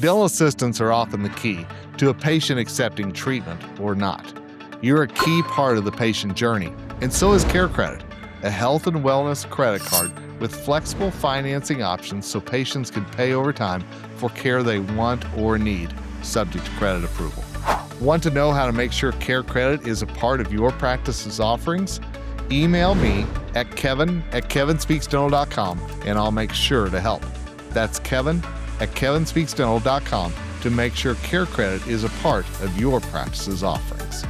Dental assistants are often the key to a patient accepting treatment or not. You're a key part of the patient journey, and so is CareCredit, a health and wellness credit card with flexible financing options so patients can pay over time for care they want or need, subject to credit approval. Want to know how to make sure CareCredit is a part of your practice's offerings? Email me at kevin@kevinspeaksdental.com and I'll make sure to help. That's kevin@kevinspeaksdental.com to make sure CareCredit is a part of your practice's offerings.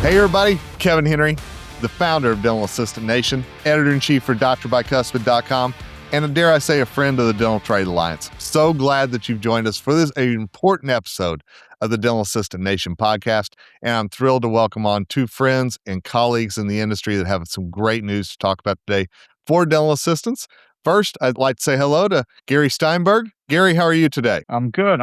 Hey everybody, Kevin Henry, the founder of Dental Assistant Nation, editor-in-chief for drbicuspid.com, and dare I say, a friend of the Dental Trade Alliance. So glad that you've joined us for this important episode of the Dental Assistant Nation podcast, and I'm thrilled to welcome on two friends and colleagues in the industry that have some great news to talk about today for dental assistants. First, I'd like to say hello to Gary Steinberg. Gary, how are you today? I'm good.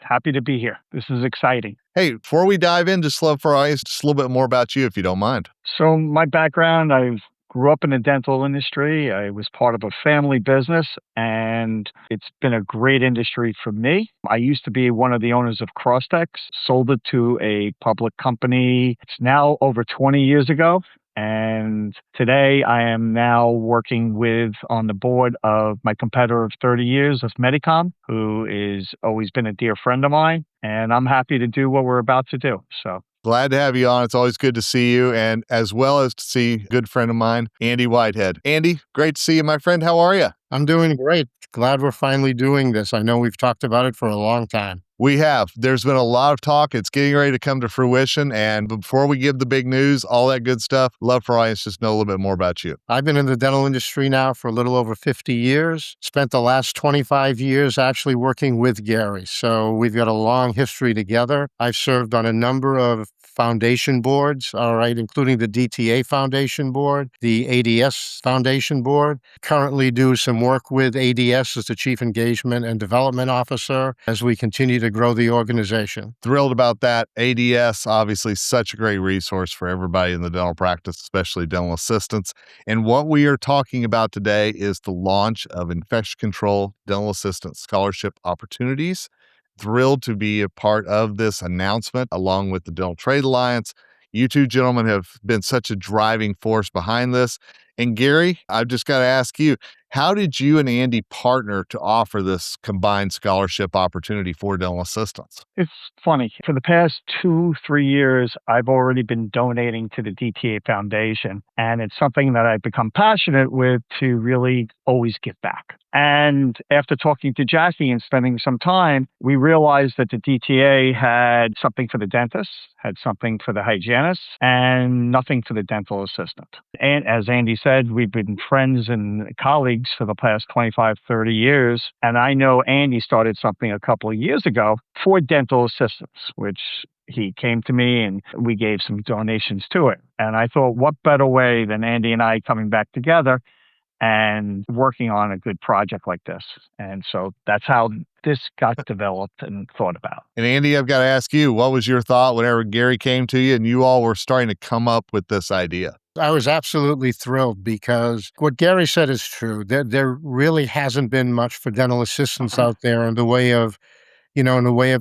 Happy to be here. This is exciting. Hey, before we dive in, just love for our audience, just a little bit more about you, if you don't mind. So my background, I grew up in the dental industry. I was part of a family business, and it's been a great industry for me. I used to be one of the owners of Crosstex, sold it to a public company. It's now over 20 years ago. And today I am now working on the board of my competitor of 30 years of Medicom, who is always been a dear friend of mine. And I'm happy to do what we're about to do. So glad to have you on. It's always good to see you, and as well as to see a good friend of mine, Andy Whitehead. Andy, great to see you, my friend. How are you? I'm doing great. Glad we're finally doing this. I know we've talked about it for a long time. We have. There's been a lot of talk. It's getting ready to come to fruition. And before we give the big news, all that good stuff, love for our audience just know a little bit more about you. I've been in the dental industry now for a little over 50 years. Spent the last 25 years actually working with Gary. So we've got a long history together. I've served on a number of foundation boards, all right, including the DTA Foundation Board, the ADS Foundation Board. Currently do some work with ADS as the Chief Engagement and Development Officer as we continue to grow the organization. Thrilled about that. ADS, obviously such a great resource for everybody in the dental practice, especially dental assistants. And what we are talking about today is the launch of infection control dental assistant scholarship opportunities. Thrilled to be a part of this announcement along with the Dental Trade Alliance. You two gentlemen have been such a driving force behind this. And Gary, I've just got to ask you, how did you and Andy partner to offer this combined scholarship opportunity for dental assistants? it's funny. For the past 2-3 years, I've already been donating to the DTA Foundation. And it's something that I've become passionate with to really always give back. And after talking to Jackie and spending some time, we realized that the DTA had something for the dentist, had something for the hygienist, and nothing for the dental assistant. And as Andy said, we've been friends and colleagues for the past 25, 30 years. And I know Andy started something a couple of years ago for dental assistants, which he came to me and we gave some donations to it. And I thought, what better way than Andy and I coming back together and working on a good project like this. And so that's how this got developed and thought about. And Andy, I've got to ask you, what was your thought whenever Gary came to you and you all were starting to come up with this idea? I was absolutely thrilled because what Gary said is true. There really hasn't been much for dental assistants out there in the way of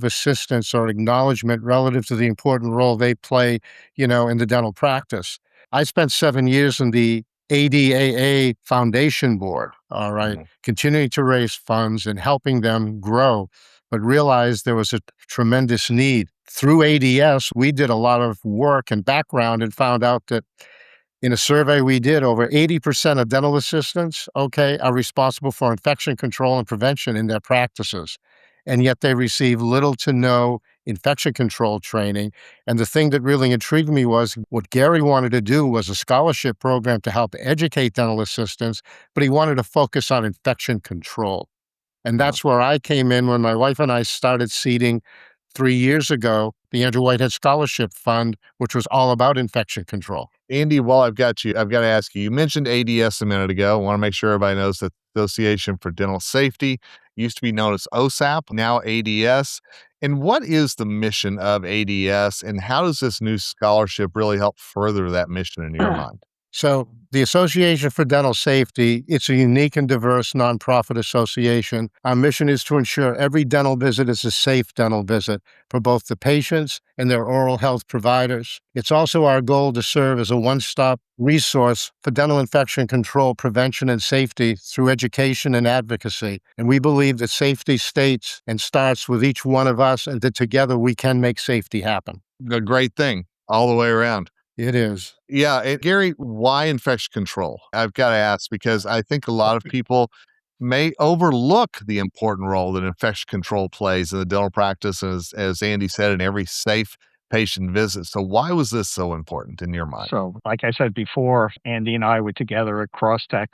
assistance or acknowledgement relative to the important role they play, in the dental practice. I spent 7 years in the ADAA Foundation Board, all right, continuing to raise funds and helping them grow, but realized there was a tremendous need. Through ADS, we did a lot of work and background and found out that in a survey we did, over 80% of dental assistants, are responsible for infection control and prevention in their practices. And yet they receive little to no infection control training. And the thing that really intrigued me was what Gary wanted to do was a scholarship program to help educate dental assistants, but he wanted to focus on infection control. And that's where I came in when my wife and I started seeding 3 years ago, the Andrew Whitehead Scholarship Fund, which was all about infection control. Andy, while I've got you, I've got to ask you, you mentioned ADS a minute ago. I want to make sure everybody knows that the Association for Dental Safety used to be known as OSAP, now ADS. And what is the mission of ADS, and how does this new scholarship really help further that mission in your mind? So, the Association for Dental Safety, it's a unique and diverse nonprofit association. Our mission is to ensure every dental visit is a safe dental visit for both the patients and their oral health providers. It's also our goal to serve as a one-stop resource for dental infection control, prevention, and safety through education and advocacy. And we believe that safety states and starts with each one of us, and that together we can make safety happen. A great thing all the way around. It is. Yeah, and Gary, why infection control? I've got to ask because I think a lot of people may overlook the important role that infection control plays in the dental practice, as Andy said, in every safe patient visit. So, why was this so important in your mind? So, like I said before, Andy and I were together at Crosstex,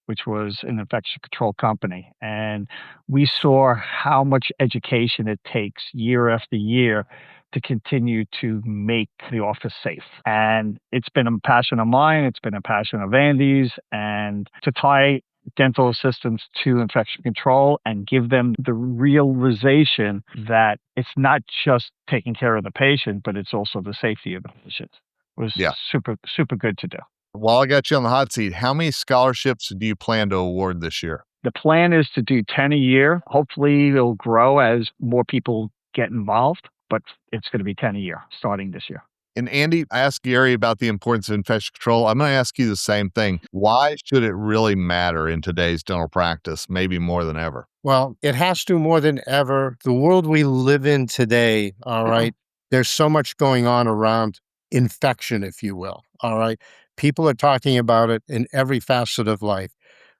which was an infection control company, and we saw how much education it takes year after year to continue to make the office safe. And it's been a passion of mine, it's been a passion of Andy's, and to tie dental assistants to infection control and give them the realization that it's not just taking care of the patient, but it's also the safety of the patient was Yeah. super, super good to do. While I got you on the hot seat, how many scholarships do you plan to award this year? The plan is to do 10 a year. Hopefully, it'll grow as more people get involved, but it's going to be 10 a year starting this year. And Andy, I asked Gary about the importance of infection control. I'm going to ask you the same thing. Why should it really matter in today's dental practice, maybe more than ever? Well, it has to more than ever. The world we live in today, all right, there's so much going on around infection, if you will, all right? People are talking about it in every facet of life.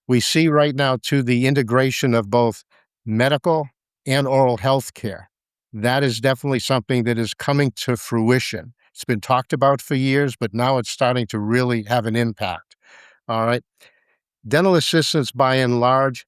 We see right now, too, the integration of both medical and oral health care. That is definitely something that is coming to fruition. It's been talked about for years, but now it's starting to really have an impact, all right? Dental assistants, by and large,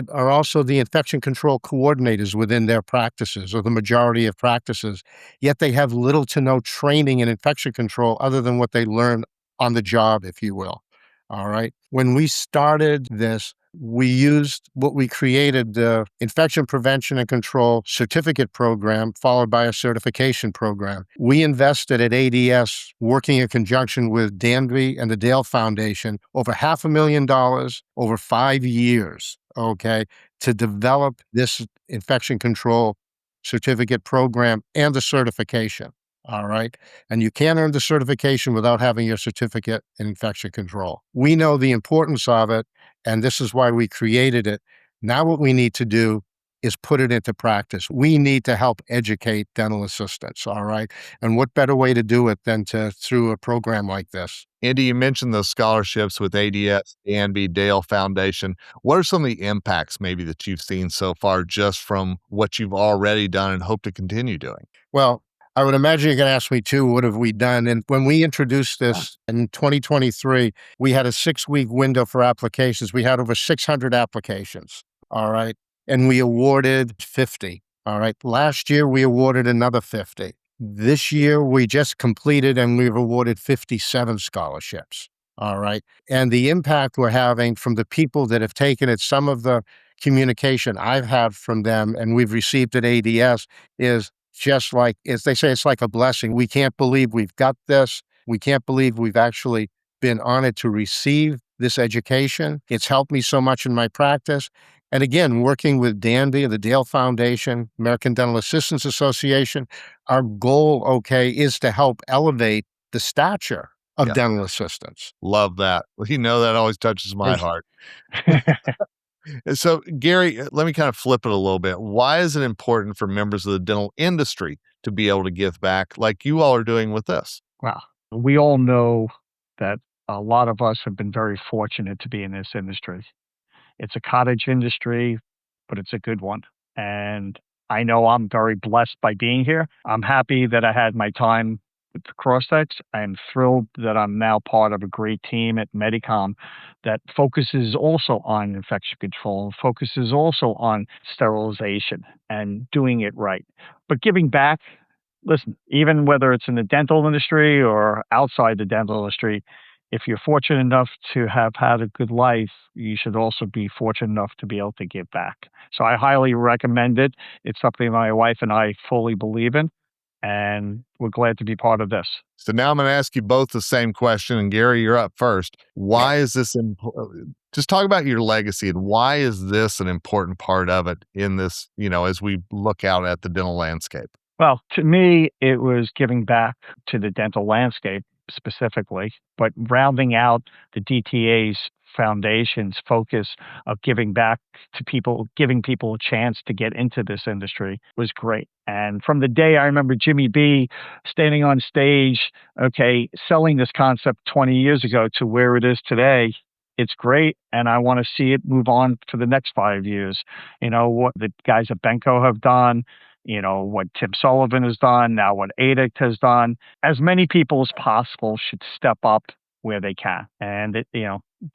are also the infection control coordinators within their practices, or the majority of practices, yet they have little to no training in infection control other than what they learn on the job, if you will. All right. When we started this, we used what we created, the Infection Prevention and Control Certificate Program, followed by a certification program. We invested at ADS, working in conjunction with Danby and the Dale Foundation, over $500,000 over 5 years, okay, to develop this infection control certificate program and the certification. All right. And you can't earn the certification without having your certificate in infection control. We know the importance of it, and this is why we created it. Now, what we need to do is put it into practice. We need to help educate dental assistants. All right. And what better way to do it than through a program like this? Andy, you mentioned those scholarships with ADS, Danby, Dale Foundation. What are some of the impacts maybe that you've seen so far just from what you've already done and hope to continue doing? Well, I would imagine you're going to ask me too, what have we done? And when we introduced this in 2023, we had a 6-week window for applications. We had over 600 applications. All right. And we awarded 50. All right. Last year, we awarded another 50. This year, we just completed and we've awarded 57 scholarships. All right. And the impact we're having from the people that have taken it, some of the communication I've had from them and we've received at ADS is just like, as they say, it's like a blessing. We can't believe we've got this. We can't believe we've actually been honored to receive this education. It's helped me so much in my practice. And again, working with Danby, the Dale Foundation, American Dental Assistants Association, our goal, okay, is to help elevate the stature of Yeah. dental assistants. Love that. Well, that always touches my heart. So, Gary, let me kind of flip it a little bit. Why is it important for members of the dental industry to be able to give back like you all are doing with this? Wow. We all know that a lot of us have been very fortunate to be in this industry. It's a cottage industry, but it's a good one. And I know I'm very blessed by being here. I'm happy that I had my time with the cross-sects. I'm thrilled that I'm now part of a great team at Medicom that focuses also on infection control, focuses also on sterilization and doing it right. But giving back, listen, even whether it's in the dental industry or outside the dental industry, if you're fortunate enough to have had a good life, you should also be fortunate enough to be able to give back. So I highly recommend it. It's something my wife and I fully believe in, and we're glad to be part of this. So now I'm going to ask you both the same question. And Gary, you're up first. Why is this important? Just talk about your legacy and why is this an important part of it in this, as we look out at the dental landscape? Well, to me, it was giving back to the dental landscape specifically, but rounding out the DTA's foundation's focus of giving back to people, giving people a chance to get into this industry was great. And from the day I remember Jimmy B standing on stage, okay, selling this concept 20 years ago to where it is today, it's great. And I want to see it move on for the next 5 years. What the guys at Benko have done, what Tim Sullivan has done, now what ADIC has done. As many people as possible should step up where they can. And,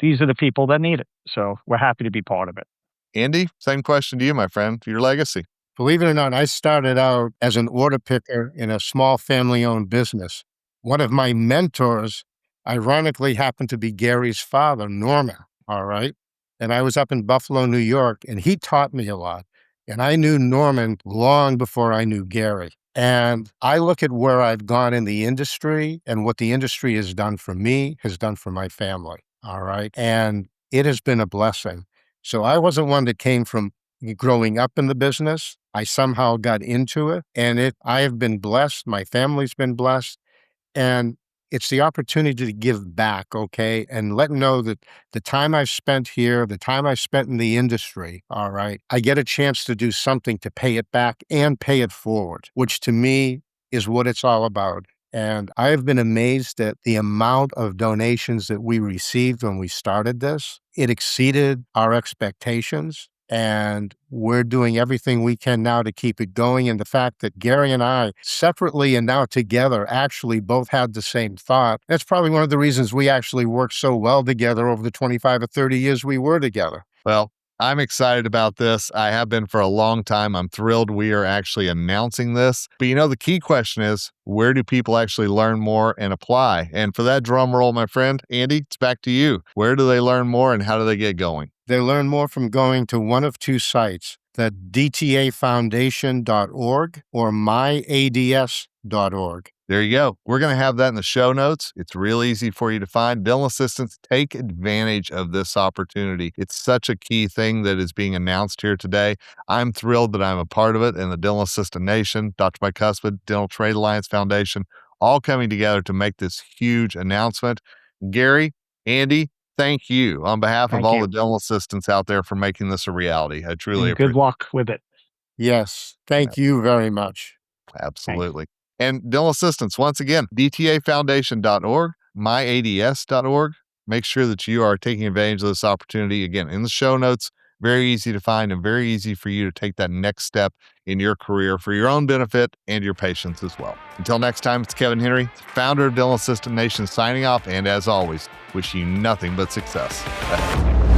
these are the people that need it. So we're happy to be part of it. Andy, same question to you, my friend. Your legacy. Believe it or not, I started out as an order picker in a small family-owned business. One of my mentors, ironically, happened to be Gary's father, Norman, all right? And I was up in Buffalo, New York, and he taught me a lot. And I knew Norman long before I knew Gary. And I look at where I've gone in the industry and what the industry has done for me, has done for my family, all right? And it has been a blessing. So I wasn't one that came from growing up in the business. I somehow got into it, and I have been blessed. My family's been blessed, and it's the opportunity to give back, okay, and let them know that the time I've spent here, the time I've spent in the industry, all right, I get a chance to do something to pay it back and pay it forward, which to me is what it's all about. And I have been amazed at the amount of donations that we received when we started this. It exceeded our expectations. And we're doing everything we can now to keep it going. And the fact that Gary and I, separately and now together, actually both had the same thought, that's probably one of the reasons we actually worked so well together over the 25 or 30 years we were together. Well, I'm excited about this. I have been for a long time. I'm thrilled we are actually announcing this. But the key question is, where do people actually learn more and apply? And for that drum roll, my friend, Andy, it's back to you. Where do they learn more and how do they get going? They learn more from going to one of two sites, the DTAfoundation.org or myads.org. There you go. We're going to have that in the show notes. It's real easy for you to find. Dental assistants, take advantage of this opportunity. It's such a key thing that is being announced here today. I'm thrilled that I'm a part of it, and the Dental Assistant Nation, Dr. Mike Cuspid, Dental Trade Alliance Foundation, all coming together to make this huge announcement. Gary, Andy, thank you on behalf of all the dental assistants out there for making this a reality. I truly appreciate it. Good luck with it. Yes. Thank you very much. Absolutely. And dental assistants, once again, DTAfoundation.org, myads.org. Make sure that you are taking advantage of this opportunity. Again, in the show notes, very easy to find and very easy for you to take that next step in your career for your own benefit and your patients as well. Until next time, it's Kevin Henry, founder of Dental Assistant Nation, signing off. And as always, wishing you nothing but success ahead.